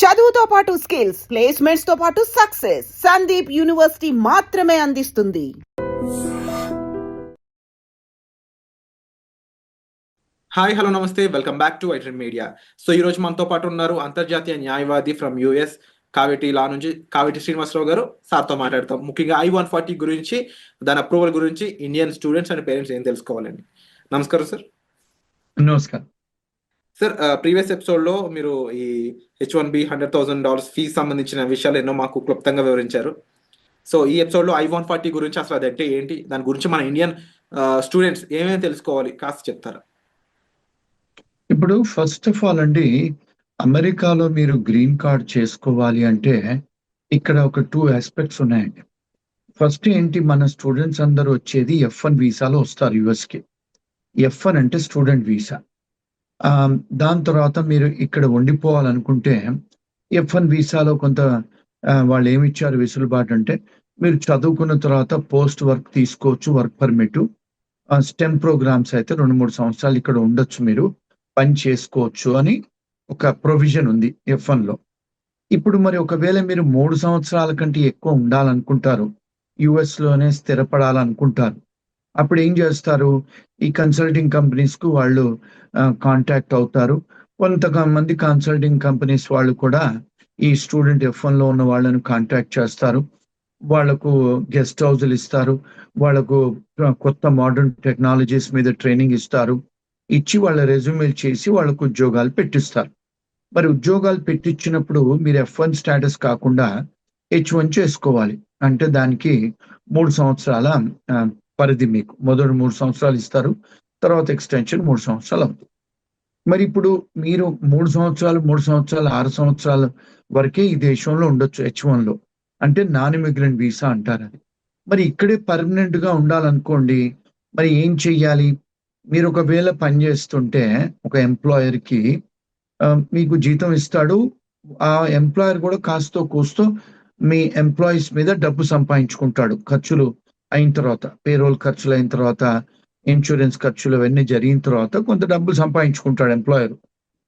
చదువుతో పాటు skills, placements తో పాటు సక్సెస్ సందీప్ యూనివర్సిటీ మాత్రమే అందిస్తుంది. హాయ్ హలో నమస్తే, welcome back to iTrend media. So ఈ రోజు మనతో పాటు ఉన్నారు అంతర్జాతీయ న్యాయవాది ఫ్రమ్ యుఎస్ కావేటి లా నుంచి కావేటి శ్రీనివాసరావు గారు. సార్తో మాట్లాడతాం ముఖ్యంగా I-140 గురించి, దాని అప్రూవల్ గురించి ఇండియన్ స్టూడెంట్స్ అండ్ పేరెంట్స్ ఏం తెలుసుకోవాలండి. నమస్కారం సార్. నమస్కారం సార్, ప్రీవియస్ ఎపిసోడ్లో మీరు ఈ H-1B $100,000 ఫీజు సంబంధించిన విషయాలు ఎన్నో మాకు క్లుప్తంగా వివరించారు. సో ఈ ఎపిసోడ్లో I-140 గురించి అసలు అది అంటే ఏంటి, దాని గురించి మన ఇండియన్ స్టూడెంట్స్ ఏమేమి తెలుసుకోవాలి కాస్త చెప్తారా? ఇప్పుడు ఫస్ట్ ఆఫ్ ఆల్ అండి, అమెరికాలో మీరు గ్రీన్ కార్డ్ చేసుకోవాలి అంటే ఇక్కడ ఒక 2 ఆస్పెక్ట్స్ ఉన్నాయండి. ఫస్ట్ ఏంటి, మన స్టూడెంట్స్ అందరూ వచ్చేది F1 వీసాలో వస్తారు యుఎస్కి. F1 అంటే స్టూడెంట్ వీసా. దాని తర్వాత మీరు ఇక్కడ ఉండిపోవాలనుకుంటే F1 వీసాలో కొంత వాళ్ళు ఏమిచ్చారు వెసులుబాటు అంటే, మీరు చదువుకున్న తర్వాత పోస్ట్ వర్క్ తీసుకోవచ్చు, వర్క్ పర్మిట్. స్టెమ్ ప్రోగ్రామ్స్ అయితే 2-3 సంవత్సరాలు ఇక్కడ ఉండొచ్చు, మీరు పని చేసుకోవచ్చు అని ఒక ప్రొవిజన్ ఉంది F1 లో. ఇప్పుడు మరి ఒకవేళ మీరు 3 సంవత్సరాల కంటే ఎక్కువ ఉండాలనుకుంటారు, యుఎస్ లోనే స్థిరపడాలనుకుంటారు, అప్పుడు ఏం చేస్తారు, ఈ కన్సల్టింగ్ కంపెనీస్ కు వాళ్ళు కాంటాక్ట్ అవుతారు. కొంతమంది కన్సల్టింగ్ కంపెనీస్ వాళ్ళు కూడా ఈ స్టూడెంట్ F1 లో ఉన్న వాళ్ళను కాంటాక్ట్ చేస్తారు. వాళ్లకు గెస్ట్ హౌస్లు ఇస్తారు, వాళ్లకు కొత్త మోడర్న్ టెక్నాలజీస్ మీద ట్రైనింగ్ ఇస్తారు, ఇచ్చి వాళ్ళ రెజ్యూమేలు చేసి వాళ్ళకు ఉద్యోగాలు పెట్టిస్తారు. మరి ఉద్యోగాలు పెట్టించినప్పుడు మీరు F1 స్టేటస్ కాకుండా H1 చేసుకోవాలి. అంటే దానికి 3 సంవత్సరాల పరిధి, మీకు మొదటి 3 సంవత్సరాలు ఇస్తారు, తర్వాత ఎక్స్టెన్షన్ 3 సంవత్సరాలు అవుతుంది. మరి ఇప్పుడు మీరు 3 సంవత్సరాలు 6 సంవత్సరాల వరకే ఈ దేశంలో ఉండొచ్చు H1 లో, అంటే నాన్ ఇమిగ్రెంట్ వీసా అంటారు అది. మరి ఇక్కడే పర్మనెంట్ గా ఉండాలనుకోండి, మరి ఏం చెయ్యాలి? మీరు ఒకవేళ పనిచేస్తుంటే ఒక ఎంప్లాయర్ కి మీకు జీతం ఇస్తాడు, ఆ ఎంప్లాయర్ కూడా కాస్తో కూస్తో మీ ఎంప్లాయీస్ మీద డబ్బు సంపాదించుకుంటాడు. ఖర్చులు అయిన తర్వాత, పేరోల్ ఖర్చులు అయిన తర్వాత, ఇన్సూరెన్స్ ఖర్చులు అవన్నీ జరిగిన తర్వాత కొంత డబ్బు సంపాదించుకుంటాడు ఎంప్లాయర్.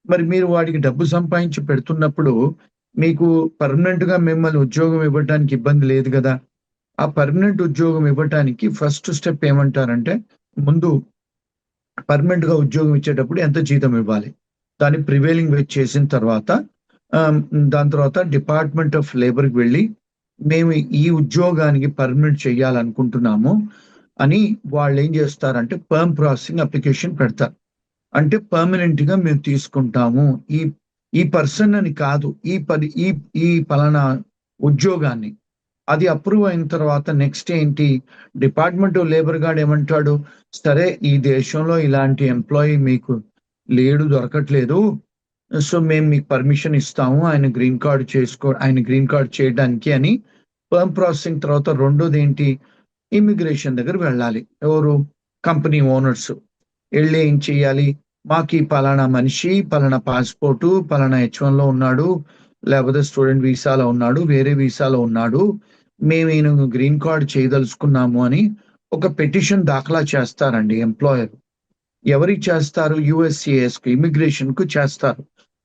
మరి మీరు వాడికి డబ్బు సంపాదించి పెడుతున్నప్పుడు మీకు పర్మనెంట్ గా మిమ్మల్ని ఉద్యోగం ఇవ్వడానికి ఇబ్బంది లేదు కదా. ఆ పర్మనెంట్ ఉద్యోగం ఇవ్వడానికి ఫస్ట్ స్టెప్ ఏమంటారంటే, ముందు పర్మనెంట్ గా ఉద్యోగం ఇచ్చేటప్పుడు ఎంత జీతం ఇవ్వాలి, దాన్ని ప్రివేలింగ్ వేజ్ చేసిన తర్వాత దాని తర్వాత డిపార్ట్మెంట్ ఆఫ్ లేబర్కి వెళ్ళి మేము ఈ ఉద్యోగానికి పర్మనెంట్ చేయాలనుకుంటున్నాము అని వాళ్ళు ఏం చేస్తారంటే పర్మ్ ప్రాసెసింగ్ అప్లికేషన్ పెడతారు. అంటే పర్మనెంట్ గా మేము తీసుకుంటాము ఈ పర్సన్ అని కాదు, ఈ పలానా ఉద్యోగాన్ని. అది అప్రూవ్ అయిన తర్వాత నెక్స్ట్ ఏంటి, డిపార్ట్మెంట్ ఆఫ్ లేబర్ గార్డ్ ఏమంటాడు, సరే ఈ దేశంలో ఇలాంటి ఎంప్లాయీ మీకు లేడు, దొరకట్లేదు, సో మేము మీకు పర్మిషన్ ఇస్తాము ఆయన గ్రీన్ కార్డ్ చేయడానికి అని పర్మ్ ప్రాసెసింగ్. తర్వాత రెండోది ఏంటి, ఇమిగ్రేషన్ దగ్గర వెళ్ళాలి. ఎవరు? కంపెనీ ఓనర్స్ వెళ్ళి ఏం చెయ్యాలి, మాకు ఈ పలానా మనిషి పలానా పాస్పోర్టు పలానా H1 లో ఉన్నాడు, లేకపోతే స్టూడెంట్ వీసాలో ఉన్నాడు, వేరే వీసాలో ఉన్నాడు, మేము ఈయన గ్రీన్ కార్డ్ చేయదలుచుకున్నాము అని ఒక పిటిషన్ దాఖలా చేస్తారండి ఎంప్లాయర్. ఎవరికి చేస్తారు? USCIS కు, ఇమిగ్రేషన్ కు చేస్తారు.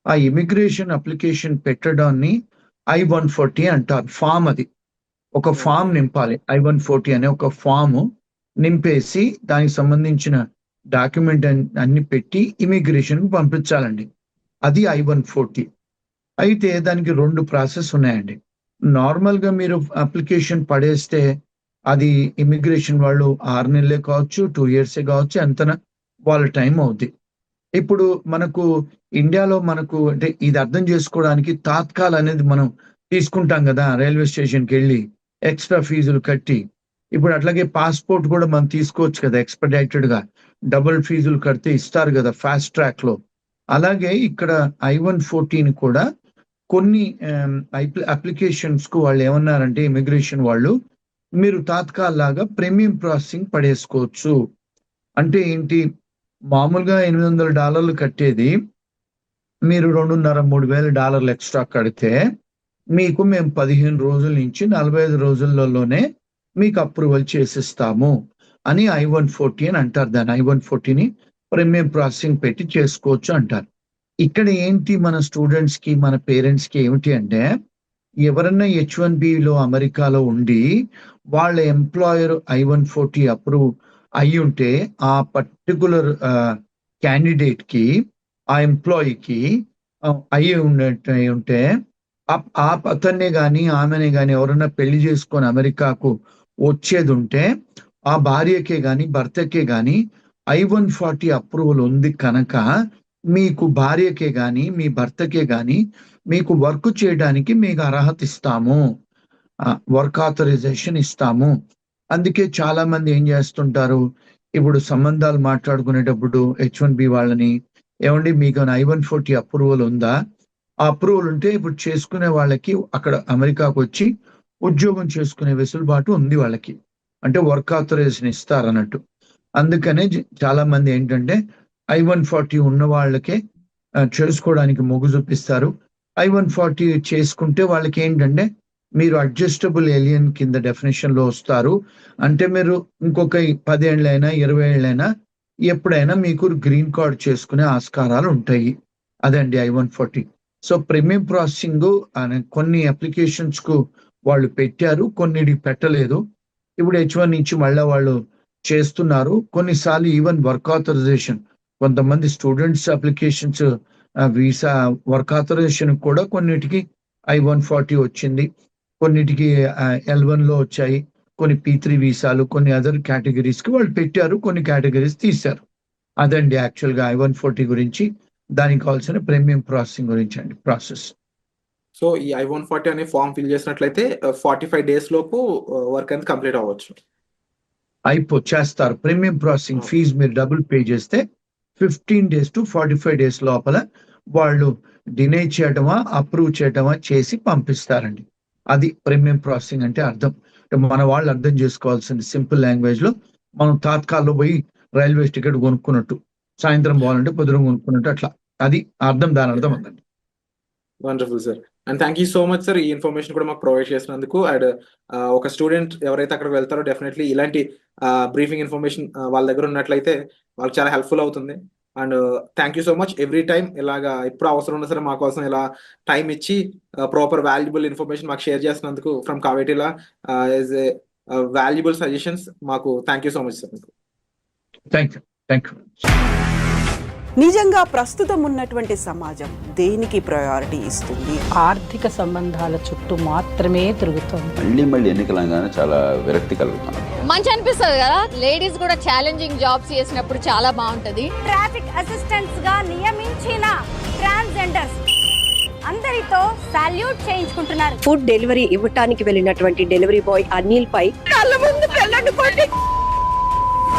ఆ ఇమిగ్రేషన్ అప్లికేషన్ పెట్టడాన్ని I-140 అంటారు. ఫామ్, అది ఒక ఫామ్ నింపాలి. I-140 అనే ఒక ఫామ్ నింపేసి దానికి సంబంధించిన డాక్యుమెంట్ అన్ని పెట్టి ఇమిగ్రేషన్ కు పంపించాలండి. అది I-140. అయితే దానికి 2 ప్రాసెస్ ఉన్నాయండి. నార్మల్ గా మీరు అప్లికేషన్ పడేస్తే అది ఇమిగ్రేషన్ వాళ్ళు 6 నెలలే కావచ్చు, 2 years కావచ్చు, ఎంతన వాళ్ళ టైం అవుద్ది. ఇప్పుడు మనకు ఇండియాలో మనకు అంటే ఇది అర్థం చేసుకోవడానికి తాత్కాల్ అనేది మనం తీసుకుంటాం కదా, రైల్వే స్టేషన్కి వెళ్ళి ఎక్స్ట్రా ఫీజులు కట్టి. ఇప్పుడు అట్లాగే పాస్పోర్ట్ కూడా మనం తీసుకోవచ్చు కదా, ఎక్స్పెడిటెడ్ గా డబుల్ ఫీజులు కడితే ఇస్తారు కదా ఫాస్ట్ ట్రాక్ లో. అలాగే ఇక్కడ I-140 కూడా కొన్ని అప్లికేషన్స్ కు వాళ్ళు ఏమన్నారంటే, ఇమిగ్రేషన్ వాళ్ళు, మీరు తాత్కాల్ లాగా ప్రీమియం ప్రాసెసింగ్ పడేసుకోవచ్చు. అంటే ఏంటి, మామూలుగా $800 కట్టేది మీరు $2,500-3,000 ఎక్స్ట్రా కడితే మీకు మేము 15 రోజుల నుంచి 45 రోజులలోనే మీకు అప్రూవల్ చేసిస్తాము అని I-140 అని అంటారు. దాన్ని I-140ని ప్రీమియం ప్రాసెసింగ్ పెట్టి చేసుకోవచ్చు అంటారు. ఇక్కడ ఏంటి మన స్టూడెంట్స్ కి మన పేరెంట్స్ కి ఏమిటి అంటే, ఎవరన్నా H1Bలో అమెరికాలో ఉండి వాళ్ళ ఎంప్లాయర్ I-140 అప్రూవ్ అయి ఉంటే ఆ పర్టికులర్ క్యాండిడేట్ కి ఆ ఎంప్లాయీకి అయి ఉంటే ఆ అతన్నే గాని ఆమెనే గాని ఎవరన్నా పెళ్లి చేసుకొని అమెరికాకు వచ్చేది ఉంటే ఆ భార్యకే గాని భర్తకే గాని I-140 అప్రూవల్ ఉంది కనుక మీకు భార్యకే గాని మీ భర్తకే గాని మీకు వర్క్ చేయడానికి మీకు అర్హత ఇస్తాము, వర్క్ ఆథరైజేషన్ ఇస్తాము. అందుకే చాలా మంది ఏం చేస్తుంటారు, ఇప్పుడు సంబంధాలు మాట్లాడుకునేటప్పుడు H1B వాళ్ళని, ఏమండి మీకు I-140 అప్రూవల్ ఉందా? ఆ అప్రూవల్ ఉంటే ఇప్పుడు చేసుకునే వాళ్ళకి అక్కడ అమెరికాకు వచ్చి ఉద్యోగం చేసుకునే వెసులుబాటు ఉంది వాళ్ళకి, అంటే వర్క్ ఆథరైజేషన్ ఇస్తారన్నట్టు. అందుకనే చాలా మంది ఏంటంటే I-140 ఉన్న వాళ్ళకే చేసుకోవడానికి మొగ్గు చూపిస్తారు. I-140 చేసుకుంటే వాళ్ళకి ఏంటంటే మీరు అడ్జస్టబుల్ ఏలియన్ కింద డెఫినేషన్ లో వస్తారు. అంటే మీరు ఇంకొక 10 ఏళ్ళైనా 20 ఏళ్ళైనా ఎప్పుడైనా మీకు గ్రీన్ కార్డ్ చేసుకునే ఆస్కారాలు ఉంటాయి. అదండి I-140. సో ప్రీమియం ప్రాసెసింగ్ అనే కొన్ని అప్లికేషన్స్ కు వాళ్ళు పెట్టారు, కొన్నిటికి పెట్టలేదు. ఇప్పుడు H1 నుంచి మళ్ళీ వాళ్ళు చేస్తున్నారు. కొన్నిసార్లు ఈవెన్ వర్క్ ఆథరైజేషన్, కొంతమంది students applications visa work authorisation కూడా కొన్నిటికి I-140 వచ్చింది, కొన్నిటికి L1 లో వచ్చాయి, కొన్ని P3 వీసాలు, కొన్ని అదర్ కేటగిరీస్ కి వాళ్ళు పెట్టారు, కొన్ని కేటగిరీస్ తీశారు. అదండి యాక్చువల్ గా I-140 గురించి, దానికి కావాల్సిన ప్రీమియం ప్రాసెసింగ్ గురించి అండి ప్రాసెస్. సో ఈ I-140 అనే ఫామ్ ఫిల్ చేసినట్లయితే 45 డేస్ లోపు వర్క్ అనేది కంప్లీట్ అవ్వచ్చు. చేస్తారు. ప్రీమియం ప్రాసెసింగ్ ఫీజు మీరు డబుల్ పే చేస్తే 15 days to 45 days లోపల వాళ్ళు డినై చేయటమా అప్రూవ్ చేయటమా చేసి పంపిస్తారండి. అది ప్రీమియం ప్రాసెసింగ్ అంటే అర్థం. మన వాళ్ళు అర్థం చేసుకోవాల్సింది సింపుల్ లాంగ్వేజ్ లో, మనం తాత్కాల్లో పోయి రైల్వే టికెట్ కొనుక్కున్నట్టు, సాయంత్రం పోవాలంటే పొద్దున కొనుక్కున్నట్టు, అట్లా అది అర్థం, దాని అర్థం ఉందండి. Wonderful sir, and thank you so much sir ఈ ఇన్ఫర్మేషన్ కూడా మాకు ప్రొవైడ్ చేసినందుకు. అండ్ ఒక స్టూడెంట్ ఎవరైతే అక్కడికి వెళ్తారో డెఫినెట్లీ ఇలాంటి బ్రీఫింగ్ ఇన్ఫర్మేషన్ వాళ్ళ దగ్గర ఉన్నట్లయితే వాళ్ళకి చాలా హెల్ప్ఫుల్ అవుతుంది. And thank you so much every time ఇలాగా ఎప్పుడు అవసరం ఉన్నా సరే మా కోసం ఇలా టైం ఇచ్చి ప్రాపర్ వాల్యుబుల్ ఇన్ఫర్మేషన్ మాకు షేర్ చేసినందుకు ఫ్రమ్ కావేటిలా యాజ్ ఏ వాల్యుబుల్ సజెషన్స్ మాకు thank you so much sir. Thank you. నిజంగా ప్రస్తుతం ఉన్నటువంటి సమాజం దేనికి ప్రయారిటీ ఇస్తుంది? ఆర్థిక సంబంధాల చుట్టూ మాత్రమే తిరుగుతుంది. మళ్ళీ ఎన్నికలంగానే చాలా విరక్తి కలుగుతాను. మంచి అనిపిస్తుంది కదా, లేడీస్ కూడా ఛాలెంజింగ్ జాబ్స్ చేసినప్పుడు చాలా బాగుంటది. ట్రాఫిక్ అసిస్టెంట్స్ గా నియమించిన ట్రాన్స్జెండర్స్ అందరితో సాల్యూట్ చేయించుకుంటున్నారు. ఫుడ్ డెలివరీ ఇవ్వటానికి వెళ్ళినటువంటి డెలివరీ బాయ్ అనిల్ పై కళ్ళ ముందు